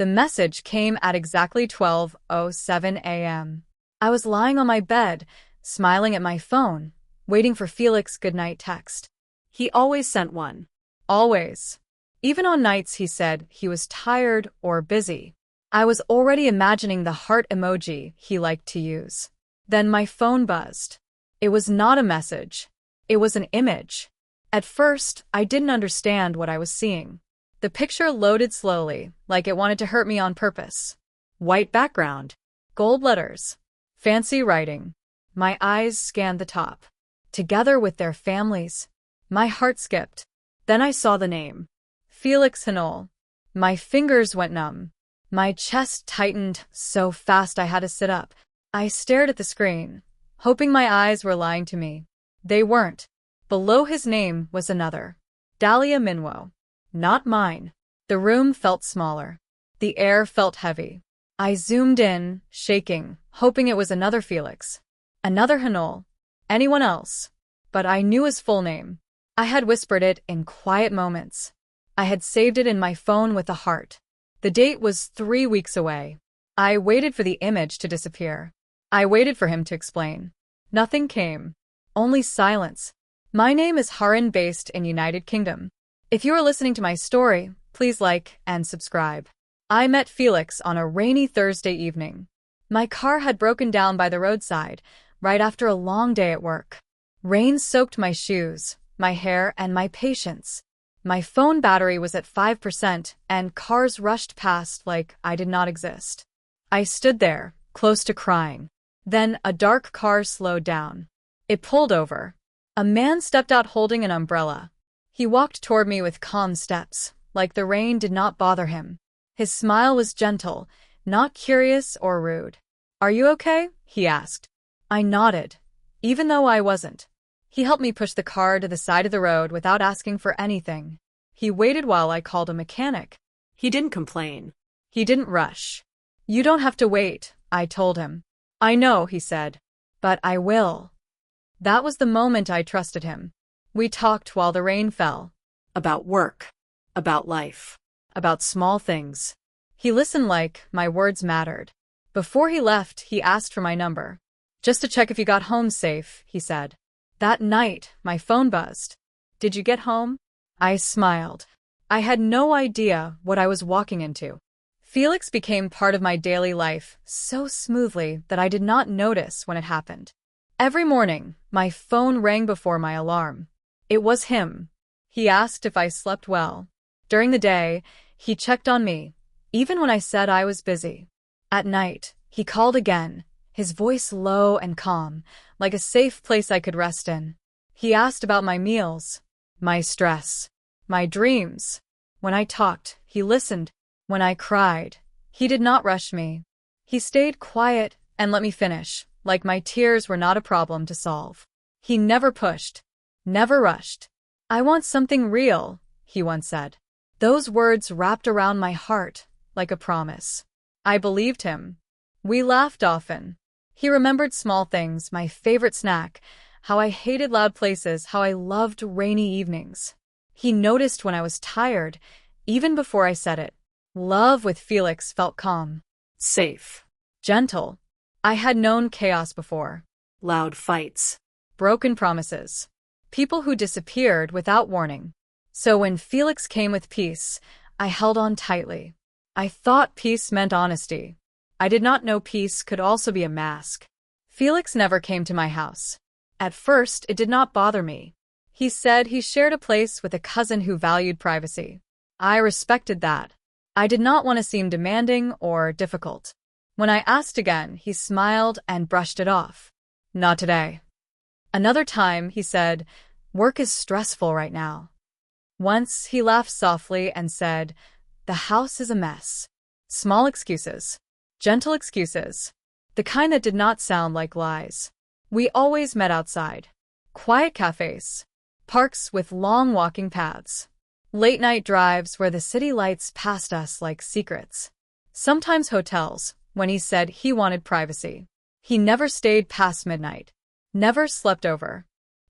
The message came at exactly 12:07 a.m. I was lying on my bed, smiling at my phone, waiting for Felix's goodnight text. He always sent one. Always. Even on nights he said he was tired or busy. I was already imagining the heart emoji he liked to use. Then my phone buzzed. It was not a message. It was an image. At first, I didn't understand what I was seeing. The picture loaded slowly, like it wanted to hurt me on purpose. White background. Gold letters. Fancy writing. My eyes scanned the top. Together with their families. My heart skipped. Then I saw the name. Felix Ha-Rin. My fingers went numb. My chest tightened so fast I had to sit up. I stared at the screen, hoping my eyes were lying to me. They weren't. Below his name was another. Dahlia Minwo. Not mine. The room felt smaller. The air felt heavy. I zoomed in, shaking, hoping it was another Felix. Another Ha-Rin. Anyone else. But I knew his full name. I had whispered it in quiet moments. I had saved it in my phone with a heart. The date was 3 weeks away. I waited for the image to disappear. I waited for him to explain. Nothing came. Only silence. My name is Ha-Rin, based in United Kingdom. If you are listening to my story, please like and subscribe. I met Felix on a rainy Thursday evening. My car had broken down by the roadside, right after a long day at work. Rain soaked my shoes, my hair, and my patience. My phone battery was at 5%, and cars rushed past like I did not exist. I stood there, close to crying. Then a dark car slowed down. It pulled over. A man stepped out holding an umbrella. He walked toward me with calm steps, like the rain did not bother him. His smile was gentle, not curious or rude. "Are you okay?" he asked. I nodded, even though I wasn't. He helped me push the car to the side of the road without asking for anything. He waited while I called a mechanic. He didn't complain. He didn't rush. "You don't have to wait," I told him. "I know," he said. "But I will." That was the moment I trusted him. We talked while the rain fell. About work. About life. About small things. He listened like my words mattered. Before he left, he asked for my number. "Just to check if you got home safe," he said. That night, my phone buzzed. "Did you get home?" I smiled. I had no idea what I was walking into. Felix became part of my daily life so smoothly that I did not notice when it happened. Every morning, my phone rang before my alarm. It was him. He asked if I slept well. During the day, he checked on me, even when I said I was busy. At night, he called again, his voice low and calm, like a safe place I could rest in. He asked about my meals, my stress, my dreams. When I talked, he listened. When I cried, he did not rush me. He stayed quiet and let me finish, like my tears were not a problem to solve. He never pushed, never rushed. "I want something real," he once said. Those words wrapped around my heart like a promise. I believed him. We laughed often. He remembered small things, my favorite snack, how I hated loud places, how I loved rainy evenings. He noticed when I was tired, even before I said it. Love with Felix felt calm. Safe. Gentle. I had known chaos before. Loud fights. Broken promises. People who disappeared without warning. So when Felix came with peace, I held on tightly. I thought peace meant honesty. I did not know peace could also be a mask. Felix never came to my house. At first, it did not bother me. He said he shared a place with a cousin who valued privacy. I respected that. I did not want to seem demanding or difficult. When I asked again, he smiled and brushed it off. "Not today." Another time, he said, "Work is stressful right now." Once, he laughed softly and said, "The house is a mess." Small excuses. Gentle excuses. The kind that did not sound like lies. We always met outside. Quiet cafes. Parks with long walking paths. Late-night drives where the city lights passed us like secrets. Sometimes hotels, when he said he wanted privacy. He never stayed past midnight. Never slept over.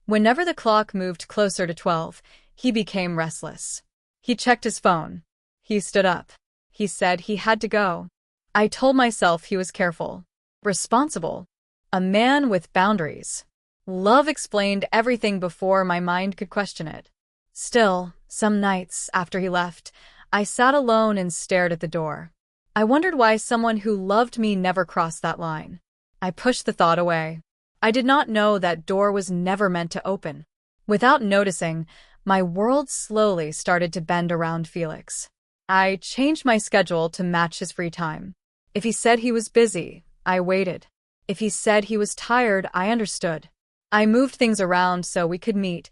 Whenever the clock moved closer to 12, he became restless. He checked his phone. He stood up. He said he had to go. I told myself he was careful, responsible, a man with boundaries. Love explained everything before my mind could question it. Still, some nights after he left, I sat alone and stared at the door. I wondered why someone who loved me never crossed that line. I pushed the thought away. I did not know that door was never meant to open. Without noticing, my world slowly started to bend around Felix. I changed my schedule to match his free time. If he said he was busy, I waited. If he said he was tired, I understood. I moved things around so we could meet,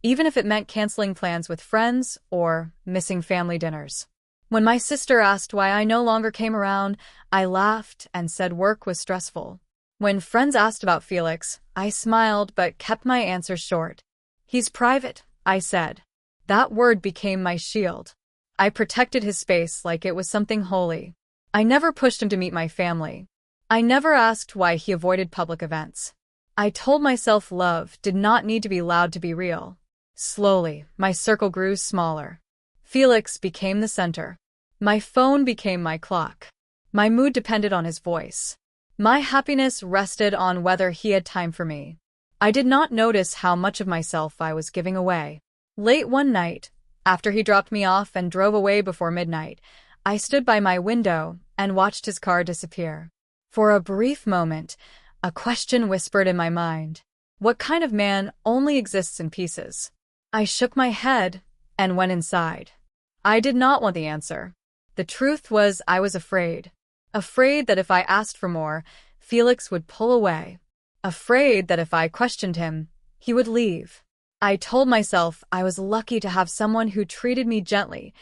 even if it meant canceling plans with friends or missing family dinners. When my sister asked why I no longer came around, I laughed and said work was stressful. When friends asked about Felix, I smiled but kept my answers short. He's private, I said. That word became my shield. I protected his space like it was something holy. I never pushed him to meet my family. I never asked why he avoided public events. I told myself love did not need to be loud to be real. Slowly, my circle grew smaller. Felix became the center. My phone became my clock. My mood depended on his voice. My happiness rested on whether he had time for me. I did not notice how much of myself I was giving away. Late one night, after he dropped me off and drove away before midnight, I stood by my window and watched his car disappear. For a brief moment, a question whispered in my mind. What kind of man only exists in pieces? I shook my head and went inside. I did not want the answer. The truth was I was afraid. Afraid that if I asked for more, Felix would pull away. Afraid that if I questioned him, he would leave. I told myself I was lucky to have someone who treated me gently,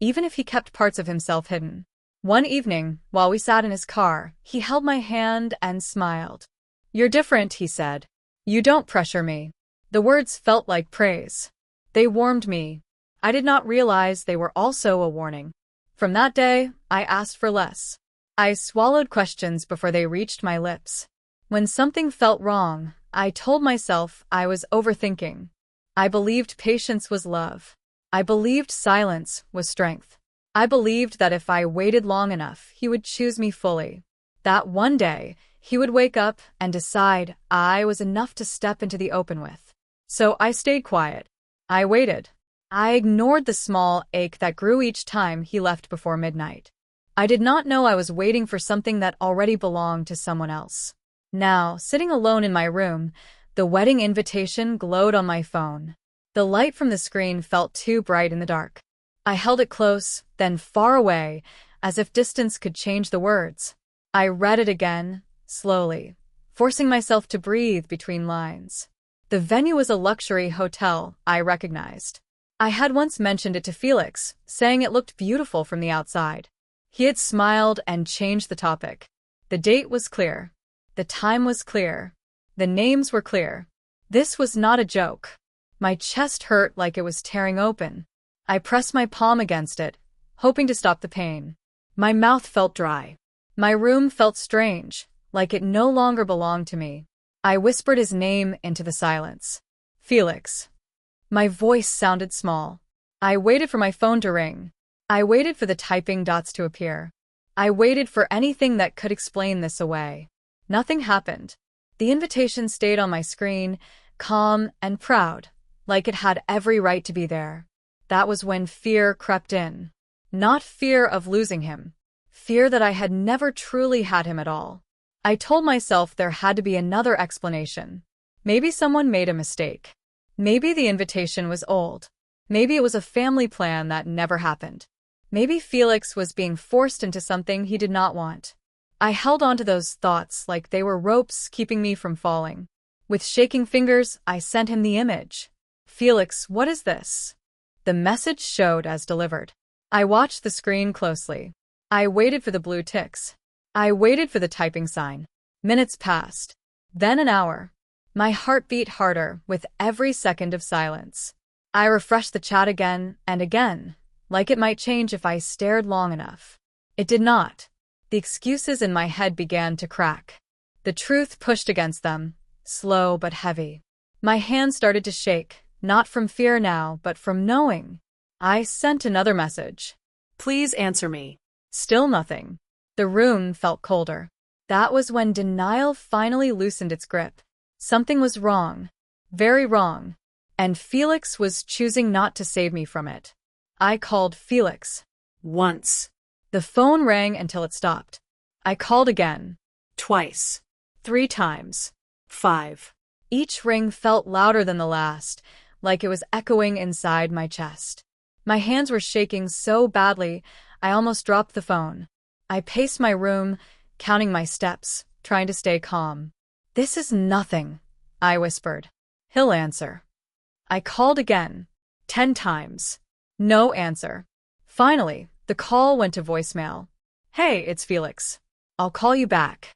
even if he kept parts of himself hidden. One evening, while we sat in his car, he held my hand and smiled. "You're different," he said. "You don't pressure me." The words felt like praise. They warmed me. I did not realize they were also a warning. From that day, I asked for less. I swallowed questions before they reached my lips. When something felt wrong, I told myself I was overthinking. I believed patience was love. I believed silence was strength. I believed that if I waited long enough, he would choose me fully. That one day, he would wake up and decide I was enough to step into the open with. So I stayed quiet. I waited. I ignored the small ache that grew each time he left before midnight. I did not know I was waiting for something that already belonged to someone else. Now, sitting alone in my room, the wedding invitation glowed on my phone. The light from the screen felt too bright in the dark. I held it close, then far away, as if distance could change the words. I read it again, slowly, forcing myself to breathe between lines. The venue was a luxury hotel I recognized. I had once mentioned it to Felix, saying it looked beautiful from the outside. He had smiled and changed the topic. The date was clear. The time was clear. The names were clear. This was not a joke. My chest hurt like it was tearing open. I pressed my palm against it, hoping to stop the pain. My mouth felt dry. My room felt strange, like it no longer belonged to me. I whispered his name into the silence. Felix. My voice sounded small. I waited for my phone to ring. I waited for the typing dots to appear. I waited for anything that could explain this away. Nothing happened. The invitation stayed on my screen, calm and proud, like it had every right to be there. That was when fear crept in. Not fear of losing him. Fear that I had never truly had him at all. I told myself there had to be another explanation. Maybe someone made a mistake. Maybe the invitation was old. Maybe it was a family plan that never happened. Maybe Felix was being forced into something he did not want. I held on to those thoughts like they were ropes keeping me from falling. With shaking fingers, I sent him the image. "Felix, what is this?" The message showed as delivered. I watched the screen closely. I waited for the blue ticks. I waited for the typing sign. Minutes passed. Then an hour. My heart beat harder with every second of silence. I refreshed the chat again and again, like it might change if I stared long enough. It did not. The excuses in my head began to crack. The truth pushed against them, slow but heavy. My hands started to shake, not from fear now, but from knowing. I sent another message. Please answer me. Still nothing. The room felt colder. That was when denial finally loosened its grip. Something was wrong. Very wrong. And Felix was choosing not to save me from it. I called Felix. Once. The phone rang until it stopped. I called again. Twice. 3 times. 5. Each ring felt louder than the last, like it was echoing inside my chest. My hands were shaking so badly, I almost dropped the phone. I paced my room, counting my steps, trying to stay calm. "This is nothing," I whispered. "He'll answer." I called again. 10 times. No answer. Finally, the call went to voicemail. "Hey, it's Felix. I'll call you back."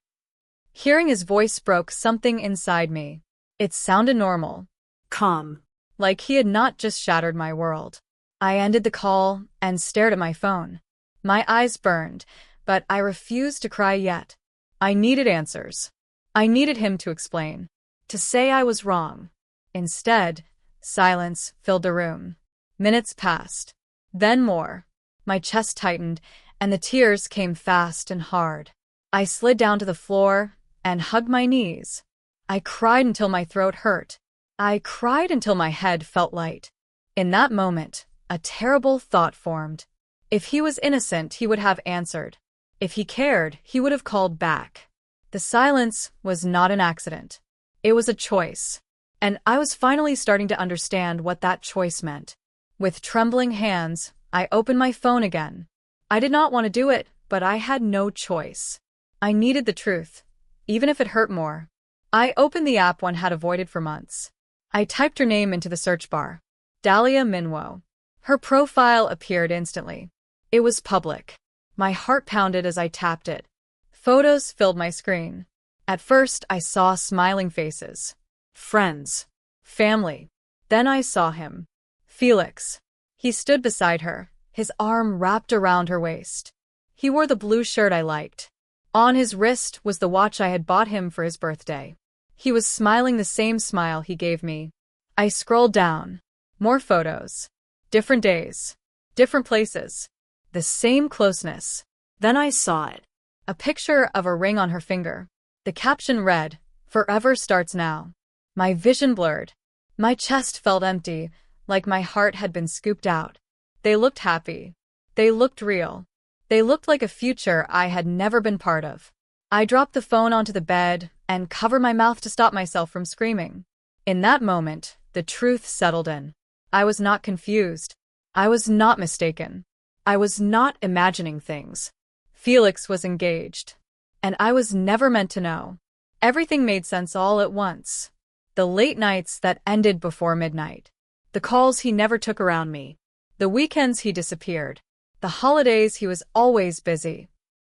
Hearing his voice broke something inside me. It sounded normal. Calm. Like he had not just shattered my world. I ended the call and stared at my phone. My eyes burned, but I refused to cry yet. I needed answers. I needed him to explain, to say I was wrong. Instead, silence filled the room. Minutes passed. Then more. My chest tightened, and the tears came fast and hard. I slid down to the floor and hugged my knees. I cried until my throat hurt. I cried until my head felt light. In that moment, a terrible thought formed. If he was innocent, he would have answered. If he cared, he would have called back. The silence was not an accident. It was a choice. And I was finally starting to understand what that choice meant. With trembling hands, I opened my phone again. I did not want to do it, but I had no choice. I needed the truth, even if it hurt more. I opened the app one had avoided for months. I typed her name into the search bar. Dahlia Minwo. Her profile appeared instantly. It was public. My heart pounded as I tapped it. Photos filled my screen. At first, I saw smiling faces. Friends. Family. Then I saw him. Felix. He stood beside her, his arm wrapped around her waist. He wore the blue shirt I liked. On his wrist was the watch I had bought him for his birthday. He was smiling the same smile he gave me. I scrolled down. More photos. Different days. Different places. The same closeness. Then I saw it. A picture of a ring on her finger. The caption read, "Forever starts now." My vision blurred. My chest felt empty, like my heart had been scooped out. They looked happy. They looked real. They looked like a future I had never been part of. I dropped the phone onto the bed and covered my mouth to stop myself from screaming. In that moment, the truth settled in. I was not confused. I was not mistaken. I was not imagining things. Felix was engaged. And I was never meant to know. Everything made sense all at once. The late nights that ended before midnight. The calls he never took around me. The weekends he disappeared. The holidays he was always busy.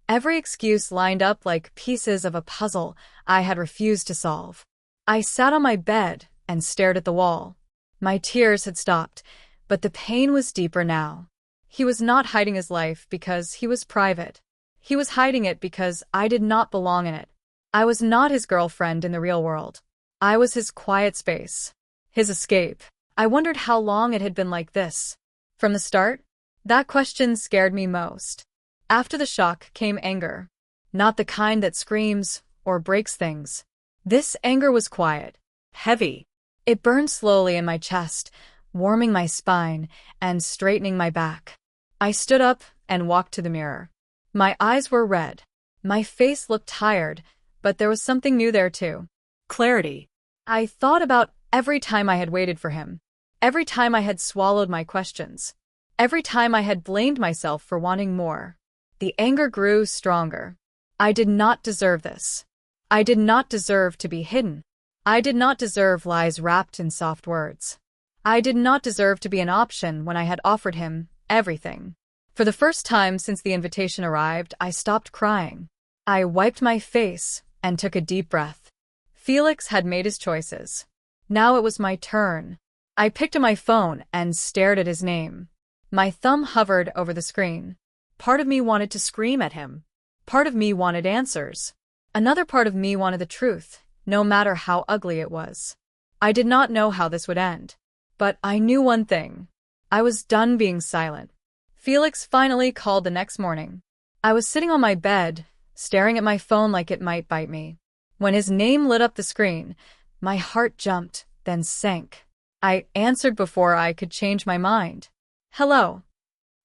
Every excuse lined up like pieces of a puzzle I had refused to solve. I sat on my bed and stared at the wall. My tears had stopped, but the pain was deeper now. He was not hiding his life because he was private. He was hiding it because I did not belong in it. I was not his girlfriend in the real world. I was his quiet space. His escape. I wondered how long it had been like this. From the start, that question scared me most. After the shock came anger. Not the kind that screams or breaks things. This anger was quiet, heavy. It burned slowly in my chest, warming my spine and straightening my back. I stood up and walked to the mirror. My eyes were red. My face looked tired, but there was something new there too. Clarity. I thought about every time I had waited for him. Every time I had swallowed my questions. Every time I had blamed myself for wanting more. The anger grew stronger. I did not deserve this. I did not deserve to be hidden. I did not deserve lies wrapped in soft words. I did not deserve to be an option when I had offered him everything. For the first time since the invitation arrived, I stopped crying. I wiped my face and took a deep breath. Felix had made his choices. Now it was my turn. I picked up my phone and stared at his name. My thumb hovered over the screen. Part of me wanted to scream at him. Part of me wanted answers. Another part of me wanted the truth, no matter how ugly it was. I did not know how this would end. But I knew one thing. I was done being silent. Felix finally called the next morning. I was sitting on my bed, staring at my phone like it might bite me. When his name lit up the screen, my heart jumped, then sank. I answered before I could change my mind. "Hello,"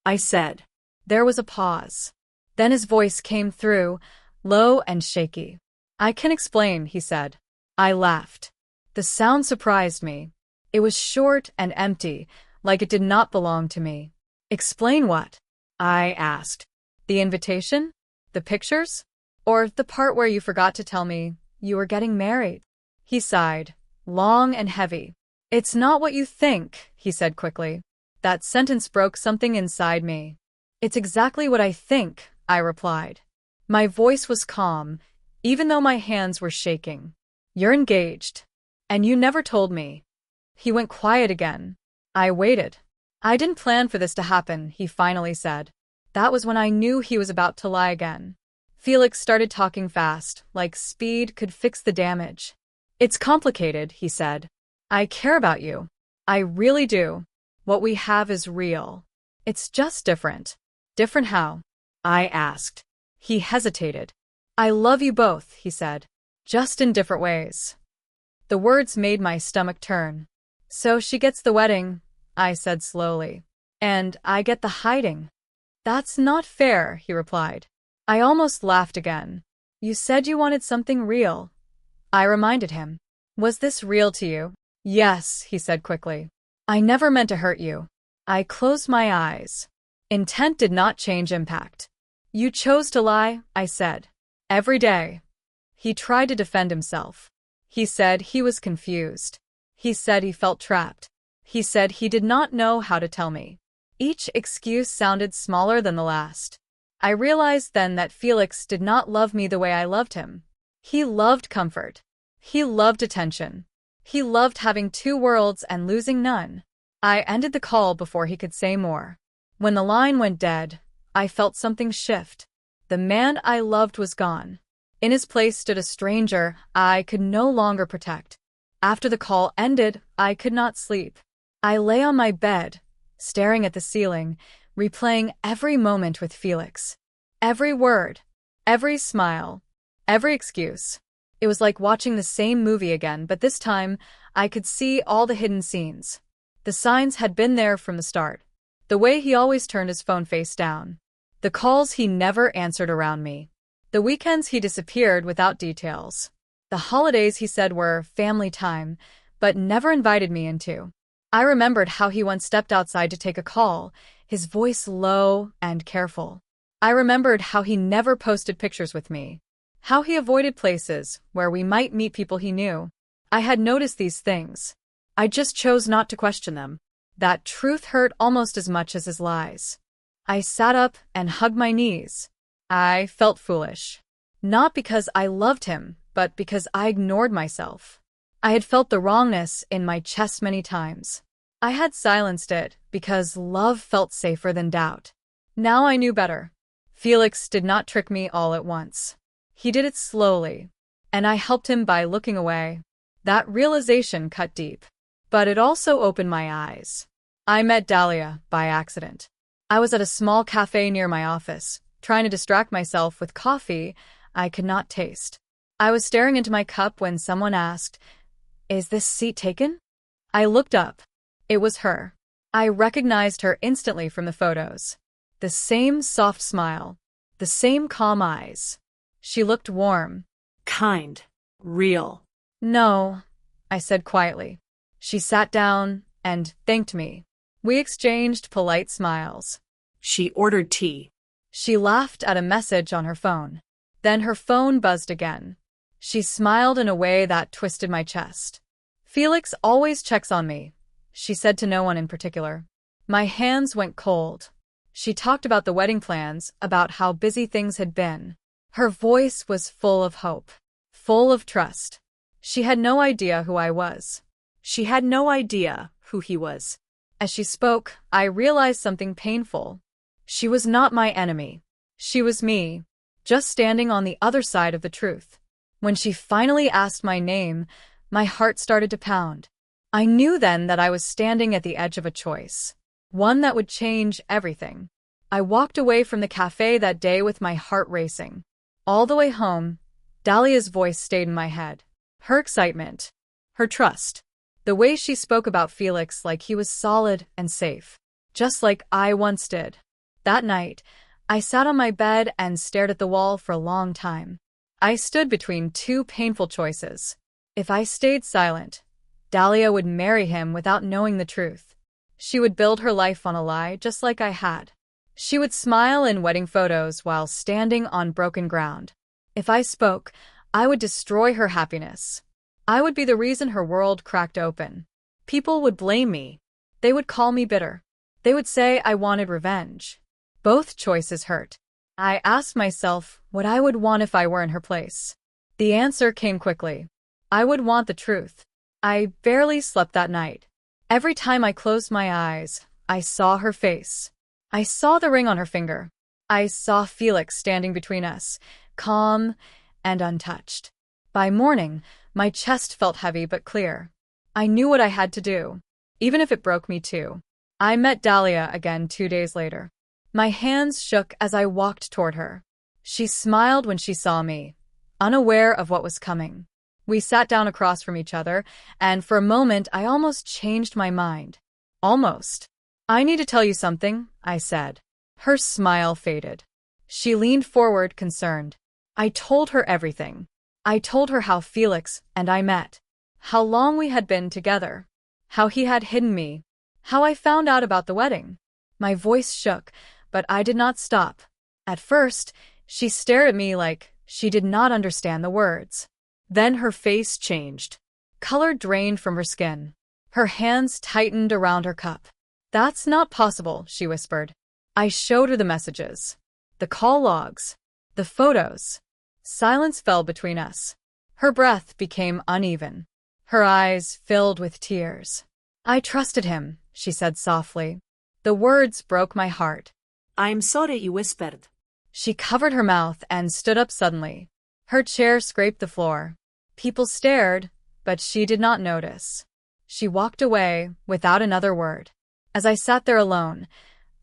I said. There was a pause. Then his voice came through, low and shaky. "I can explain," he said. I laughed. The sound surprised me. It was short and empty, like it did not belong to me. "Explain what?" I asked. "The invitation? The pictures? Or the part where you forgot to tell me you were getting married?" He sighed, long and heavy. "It's not what you think," he said quickly. That sentence broke something inside me. "It's exactly what I think," I replied. My voice was calm, even though my hands were shaking. "You're engaged. And you never told me." He went quiet again. I waited. "I didn't plan for this to happen," he finally said. That was when I knew he was about to lie again. Felix started talking fast, like speed could fix the damage. "It's complicated," he said. "I care about you. I really do. What we have is real. It's just different." "Different how?" I asked. He hesitated. "I love you both," he said. "Just in different ways." The words made my stomach turn. "So she gets the wedding," I said slowly. "And I get the hiding." "That's not fair," he replied. I almost laughed again. "You said you wanted something real," I reminded him. "Was this real to you?" "Yes," he said quickly. "I never meant to hurt you." I closed my eyes. Intent did not change impact. "You chose to lie," I said. "Every day." He tried to defend himself. He said he was confused. He said he felt trapped. He said he did not know how to tell me. Each excuse sounded smaller than the last. I realized then that Felix did not love me the way I loved him. He loved comfort. He loved attention. He loved having two worlds and losing none. I ended the call before he could say more. When the line went dead, I felt something shift. The man I loved was gone. In his place stood a stranger I could no longer protect. After the call ended, I could not sleep. I lay on my bed, staring at the ceiling, replaying every moment with Felix. Every word, every smile, every excuse. It was like watching the same movie again, but this time I could see all the hidden scenes. The signs had been there from the start. The way he always turned his phone face down. The calls he never answered around me. The weekends he disappeared without details. The holidays he said were family time, but never invited me into. I remembered how he once stepped outside to take a call, his voice low and careful. I remembered how he never posted pictures with me. How he avoided places where we might meet people he knew. I had noticed these things. I just chose not to question them. That truth hurt almost as much as his lies. I sat up and hugged my knees. I felt foolish. Not because I loved him, but because I ignored myself. I had felt the wrongness in my chest many times. I had silenced it because love felt safer than doubt. Now I knew better. Felix did not trick me all at once. He did it slowly, and I helped him by looking away. That realization cut deep, but it also opened my eyes. I met Dahlia by accident. I was at a small cafe near my office, trying to distract myself with coffee I could not taste. I was staring into my cup when someone asked, "Is this seat taken?" I looked up. It was her. I recognized her instantly from the photos. The same soft smile, the same calm eyes. She looked warm. Kind. Real. "No," I said quietly. She sat down and thanked me. We exchanged polite smiles. She ordered tea. She laughed at a message on her phone. Then her phone buzzed again. She smiled in a way that twisted my chest. "Felix always checks on me," she said to no one in particular. My hands went cold. She talked about the wedding plans, about how busy things had been. Her voice was full of hope, full of trust. She had no idea who I was. She had no idea who he was. As she spoke, I realized something painful. She was not my enemy. She was me, just standing on the other side of the truth. When she finally asked my name, my heart started to pound. I knew then that I was standing at the edge of a choice, one that would change everything. I walked away from the cafe that day with my heart racing. All the way home, Dahlia's voice stayed in my head. Her excitement, her trust, the way she spoke about Felix like he was solid and safe, just like I once did. That night, I sat on my bed and stared at the wall for a long time. I stood between two painful choices. If I stayed silent, Dahlia would marry him without knowing the truth. She would build her life on a lie just like I had. She would smile in wedding photos while standing on broken ground. If I spoke, I would destroy her happiness. I would be the reason her world cracked open. People would blame me. They would call me bitter. They would say I wanted revenge. Both choices hurt. I asked myself what I would want if I were in her place. The answer came quickly. I would want the truth. I barely slept that night. Every time I closed my eyes, I saw her face. I saw the ring on her finger. I saw Felix standing between us, calm and untouched. By morning, my chest felt heavy but clear. I knew what I had to do, even if it broke me too. I met Dahlia again 2 days later. My hands shook as I walked toward her. She smiled when she saw me, unaware of what was coming. We sat down across from each other, and for a moment I almost changed my mind. Almost. I need to tell you something, I said. Her smile faded. She leaned forward, concerned. I told her everything. I told her how Felix and I met, how long we had been together, how he had hidden me, how I found out about the wedding. My voice shook, but I did not stop. At first, she stared at me like she did not understand the words. Then her face changed. Color drained from her skin. Her hands tightened around her cup. That's not possible, she whispered. I showed her the messages, the call logs, the photos. Silence fell between us. Her breath became uneven. Her eyes filled with tears. I trusted him, she said softly. The words broke my heart. I'm sorry, you whispered. She covered her mouth and stood up suddenly. Her chair scraped the floor. People stared, but she did not notice. She walked away without another word. As I sat there alone,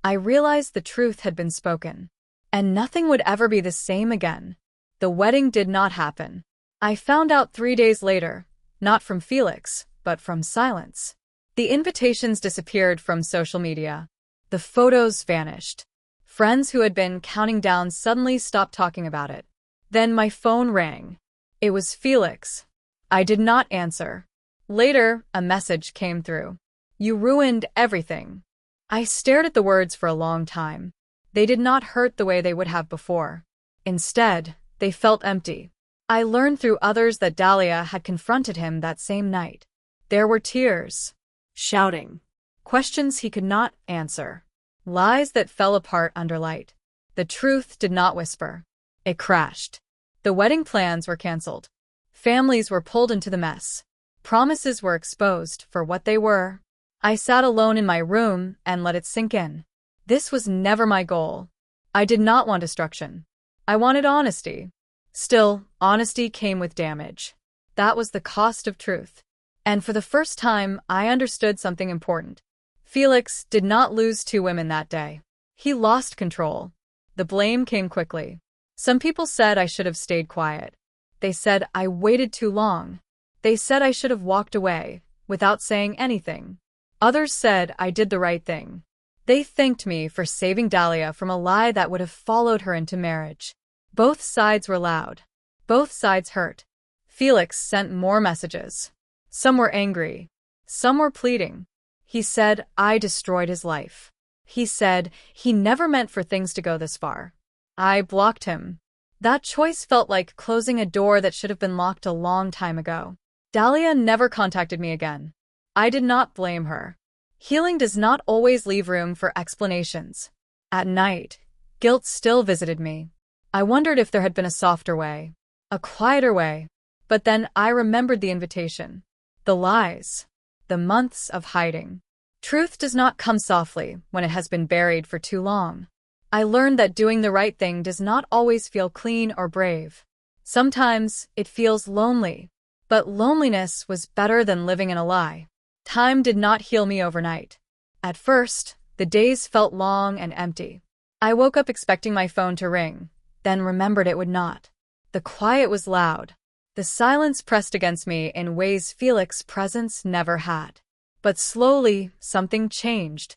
I realized the truth had been spoken, and nothing would ever be the same again. The wedding did not happen. I found out 3 days later, not from Felix, but from silence. The invitations disappeared from social media. The photos vanished. Friends who had been counting down suddenly stopped talking about it. Then my phone rang. It was Felix. I did not answer. Later, a message came through. You ruined everything. I stared at the words for a long time. They did not hurt the way they would have before. Instead, they felt empty. I learned through others that Dahlia had confronted him that same night. There were tears, Shouting. questions he could not answer, lies that fell apart under light. The truth did not whisper. It crashed. The wedding plans were canceled. Families were pulled into the mess. Promises were exposed for what they were. I sat alone in my room and let it sink in. This was never my goal. I did not want destruction. I wanted honesty. Still, honesty came with damage. That was the cost of truth. And for the first time, I understood something important. Felix did not lose 2 women that day. He lost control. The blame came quickly. Some people said I should have stayed quiet. They said I waited too long. They said I should have walked away, without saying anything. Others said I did the right thing. They thanked me for saving Dahlia from a lie that would have followed her into marriage. Both sides were loud. Both sides hurt. Felix sent more messages. Some were angry. Some were pleading. He said I destroyed his life. He said he never meant for things to go this far. I blocked him. That choice felt like closing a door that should have been locked a long time ago. Dahlia never contacted me again. I did not blame her. Healing does not always leave room for explanations. At night, guilt still visited me. I wondered if there had been a softer way, a quieter way. But then I remembered the invitation, the lies, the months of hiding. Truth does not come softly when it has been buried for too long. I learned that doing the right thing does not always feel clean or brave. Sometimes it feels lonely, but loneliness was better than living in a lie. Time did not heal me overnight. At first, the days felt long and empty. I woke up expecting my phone to ring, then remembered it would not. The quiet was loud. The silence pressed against me in ways Felix's presence never had. But slowly, something changed.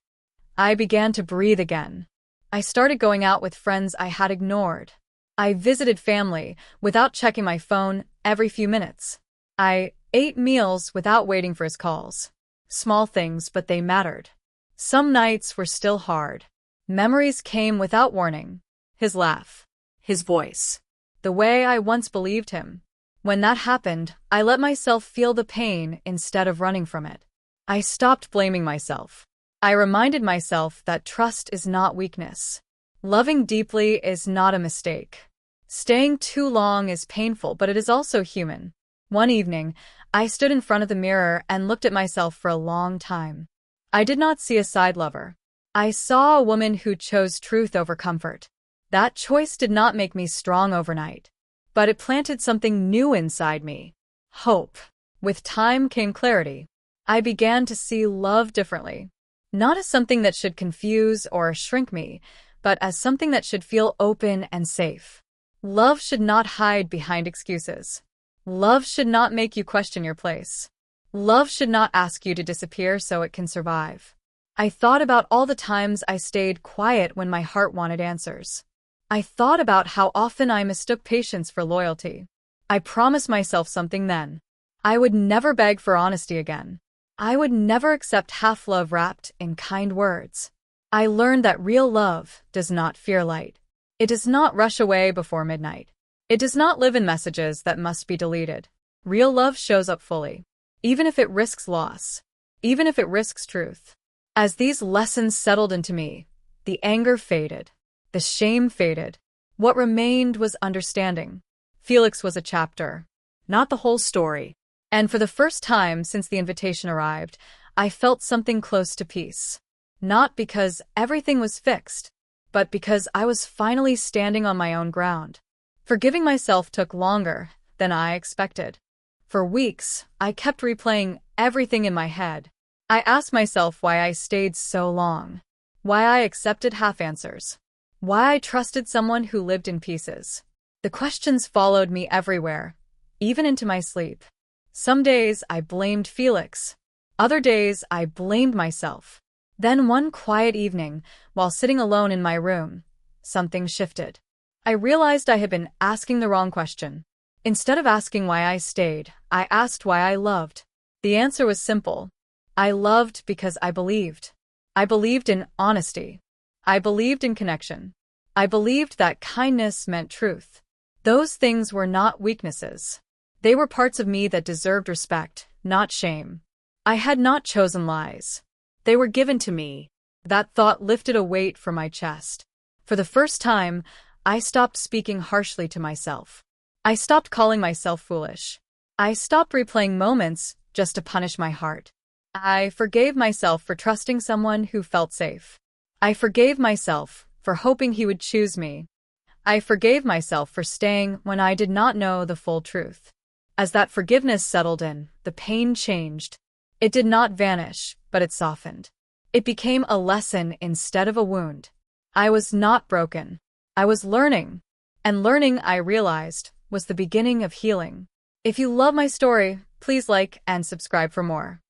I began to breathe again. I started going out with friends I had ignored. I visited family without checking my phone every few minutes. I ate meals without waiting for his calls. Small things, but they mattered. Some nights were still hard. Memories came without warning. His laugh. His voice. The way I once believed him. When that happened, I let myself feel the pain instead of running from it. I stopped blaming myself. I reminded myself that trust is not weakness. Loving deeply is not a mistake. Staying too long is painful, but it is also human. One evening, I stood in front of the mirror and looked at myself for a long time. I did not see a side lover. I saw a woman who chose truth over comfort. That choice did not make me strong overnight, but it planted something new inside me. Hope. With time came clarity. I began to see love differently. Not as something that should confuse or shrink me, but as something that should feel open and safe. Love should not hide behind excuses. Love should not make you question your place. Love should not ask you to disappear so it can survive. I thought about all the times I stayed quiet when my heart wanted answers. I thought about how often I mistook patience for loyalty. I promised myself something then. I would never beg for honesty again. I would never accept half-love wrapped in kind words. I learned that real love does not fear light. It does not rush away before midnight. It does not live in messages that must be deleted. Real love shows up fully, even if it risks loss, even if it risks truth. As these lessons settled into me, the anger faded. The shame faded. What remained was understanding. Felix was a chapter, not the whole story. And for the first time since the invitation arrived, I felt something close to peace. Not because everything was fixed, but because I was finally standing on my own ground. Forgiving myself took longer than I expected. For weeks, I kept replaying everything in my head. I asked myself why I stayed so long, why I accepted half answers, why I trusted someone who lived in pieces. The questions followed me everywhere, even into my sleep. Some days I blamed Felix. Other days I blamed myself. Then one quiet evening, while sitting alone in my room, something shifted. I realized I had been asking the wrong question. Instead of asking why I stayed, I asked why I loved. The answer was simple. I loved because I believed. I believed in honesty. I believed in connection. I believed that kindness meant truth. Those things were not weaknesses. They were parts of me that deserved respect, not shame. I had not chosen lies. They were given to me. That thought lifted a weight from my chest. For the first time, I stopped speaking harshly to myself. I stopped calling myself foolish. I stopped replaying moments just to punish my heart. I forgave myself for trusting someone who felt safe. I forgave myself for hoping he would choose me. I forgave myself for staying when I did not know the full truth. As that forgiveness settled in, the pain changed. It did not vanish, but it softened. It became a lesson instead of a wound. I was not broken. I was learning. And learning, I realized, was the beginning of healing. If you love my story, please like and subscribe for more.